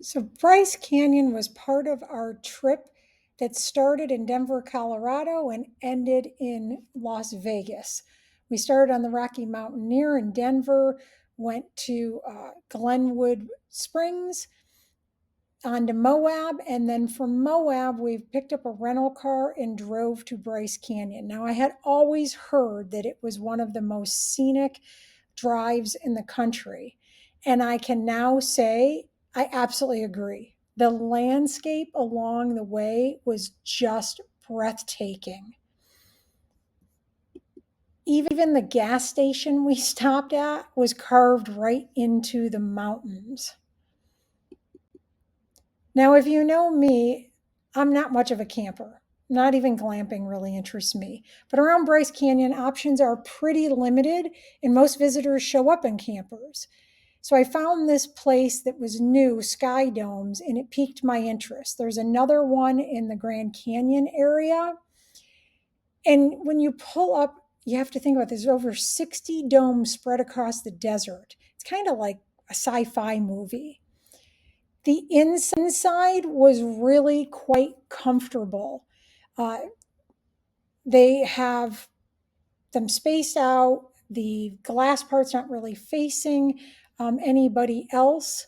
So, Bryce Canyon was part of our trip that started in Denver, Colorado and ended in Las Vegas. We started on the Rocky Mountaineer in Denver, went to Glenwood Springs, on to Moab, and then from Moab, we picked up a rental car and drove to Bryce Canyon. Now, I had always heard that it was one of the most scenic drives in the country, and I can now say I absolutely agree. The landscape along the way was just breathtaking. Even the gas station we stopped at was carved right into the mountains. Now, if you know me, I'm not much of a camper. Not even glamping really interests me. But around Bryce Canyon, options are pretty limited, and most visitors show up in campers. So I found this place that was new, Sky Domes, and it piqued my interest. There's another one in the Grand Canyon area. And when you pull up, you have to think about this. There's over 60 domes spread across the desert. It's kind of like a sci fi movie. The inside was really quite comfortable. Uh, they have them spaced out. The glass part's not really facing anybody else.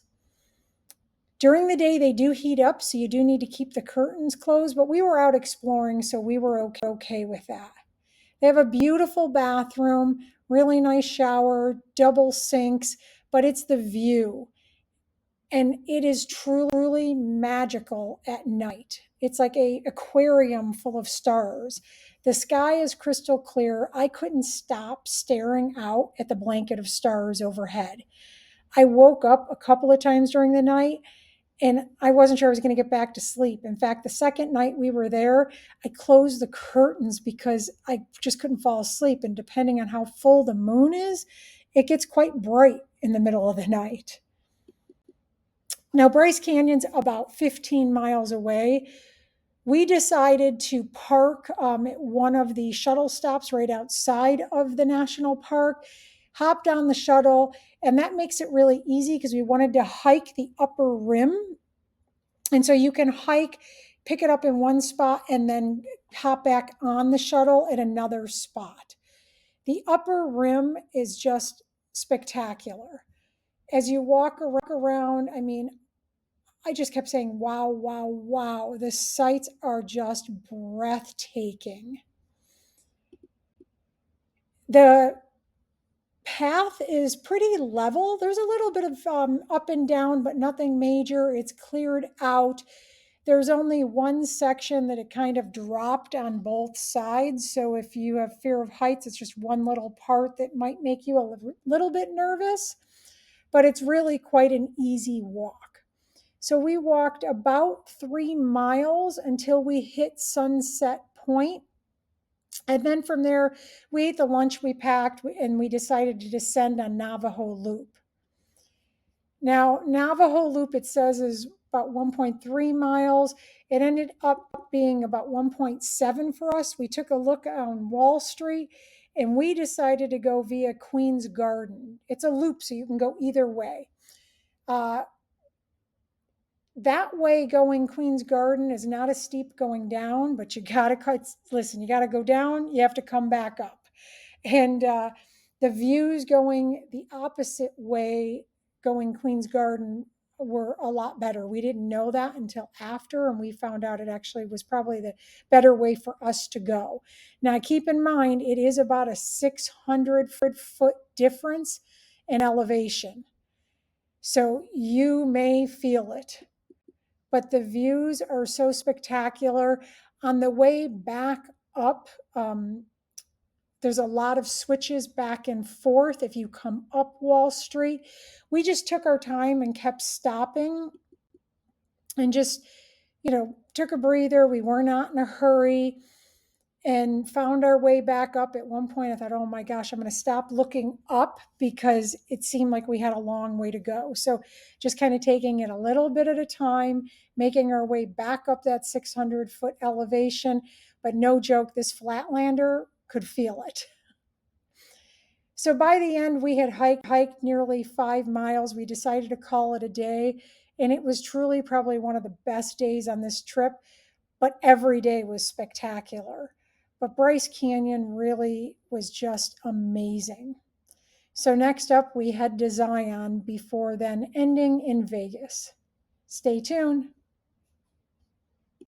During the day, they do heat up, so you do need to keep the curtains closed, but we were out exploring, so we were okay with that. They have a beautiful bathroom, really nice shower, double sinks, but it's the view. And it is truly magical at night. It's like a aquarium full of stars. The sky is crystal clear. I couldn't stop staring out at the blanket of stars overhead. I woke up a couple of times during the night and I wasn't sure I was going to get back to sleep. In fact, the second night we were there, I closed the curtains because I just couldn't fall asleep. And depending on how full the moon is, it gets quite bright in the middle of the night. Now, Bryce Canyon's about 15 miles away. We decided to park at one of the shuttle stops right outside of the national park, hop down the shuttle, and that makes it really easy because we wanted to hike the upper rim. And so you can hike, pick it up in one spot, and then hop back on the shuttle at another spot. The upper rim is just spectacular. As you walk around, I mean, I just kept saying, wow, wow, wow. The sights are just breathtaking. The path is pretty level. There's a little bit of up and down, but nothing major. It's cleared out. There's only one section that it kind of dropped on both sides. So if you have fear of heights, it's just one little part that might make you a little bit nervous, but it's really quite an easy walk. So we walked about 3 miles until we hit Sunset Point. And then from there, we ate the lunch we packed and we decided to descend on Navajo Loop. Now, Navajo Loop, it says, is about 1.3 miles. It ended up being about 1.7 for us. We took a look on Wall Street and we decided to go via Queen's Garden. It's a loop, so you can go either way. That way going Queen's Garden is not as steep going down, but you gotta listen, you gotta go down, you have to come back up. And the views going the opposite way, going Queen's Garden, were a lot better. We didn't know that until after, and we found out it actually was probably the better way for us to go. Now, keep in mind, it is about a 600-foot difference in elevation. So you may feel it, but the views are so spectacular. On the way back up, there's a lot of switches back and forth if you come up Wall Street. We just took our time and kept stopping and just, took a breather. We were not in a hurry and found our way back up. At one point, I thought, oh my gosh, I'm going to stop looking up because it seemed like we had a long way to go. So just kind of taking it a little bit at a time, making our way back up that 600-foot elevation. But no joke, this flatlander could feel it. So by the end, we had hiked nearly 5 miles. We decided to call it a day. And it was truly probably one of the best days on this trip, but every day was spectacular. But Bryce Canyon really was just amazing. So next up, we head to Zion before then ending in Vegas. Stay tuned.